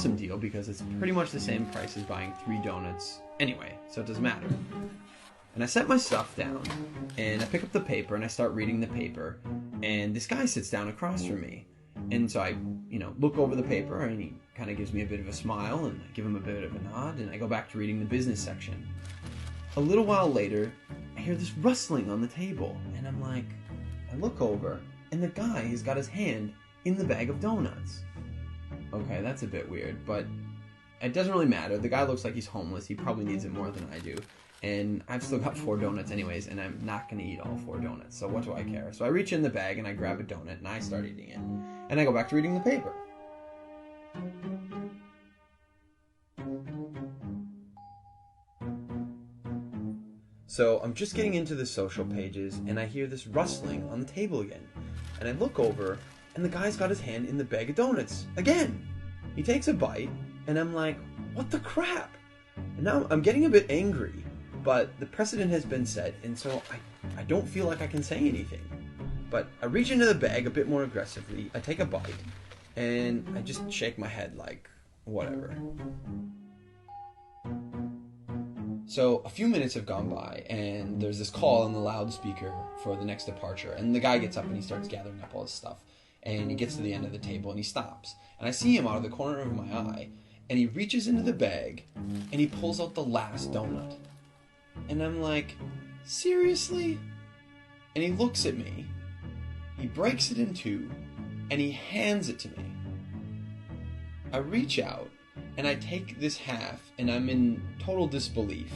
awesome deal because it's pretty much the same price as buying 3 donuts anyway, so it doesn't matter. And I set my stuff down, and I pick up the paper, and I start reading the paper, and this guy sits down across from me. And so I, look over the paper, and he kind of gives me a bit of a smile, and I give him a bit of a nod, and I go back to reading the business section. A little while later, I hear this rustling on the table, and I'm like, I look over, and the guy has got his hand in the bag of donuts. Okay, that's a bit weird, but it doesn't really matter. The guy looks like he's homeless. He probably needs it more than I do. And I've still got 4 donuts anyways, and I'm not going to eat all 4 donuts, so what do I care? So I reach in the bag, and I grab a donut, and I start eating it. And I go back to reading the paper. So I'm just getting into the social pages, and I hear this rustling on the table again. And I look over, and the guy's got his hand in the bag of donuts again. He takes a bite, and I'm like, what the crap? And now I'm getting a bit angry, but the precedent has been set, and so I don't feel like I can say anything. But I reach into the bag a bit more aggressively, I take a bite, and I just shake my head like, whatever. So a few minutes have gone by, and there's this call on the loudspeaker for the next departure, and the guy gets up and he starts gathering up all his stuff, and he gets to the end of the table and he stops, and I see him out of the corner of my eye, and he reaches into the bag and he pulls out the last donut, and I'm like, seriously? And he looks at me, he breaks it in 2, and he hands it to me. I reach out and I take this half, and I'm in total disbelief.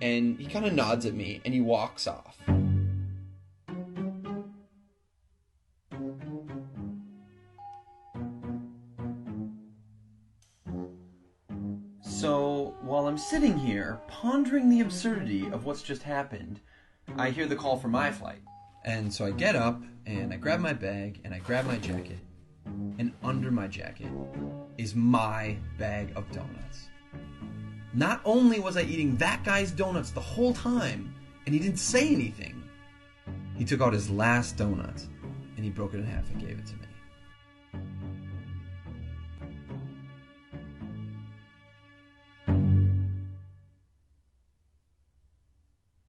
And he kind of nods at me, and he walks off. So, while I'm sitting here, pondering the absurdity of what's just happened, I hear the call for my flight. And so I get up, and I grab my bag, and I grab my jacket. And under my jacket is my bag of donuts. Not only was I eating that guy's donuts the whole time, and he didn't say anything, he took out his last donut, and he broke it in half and gave it to me.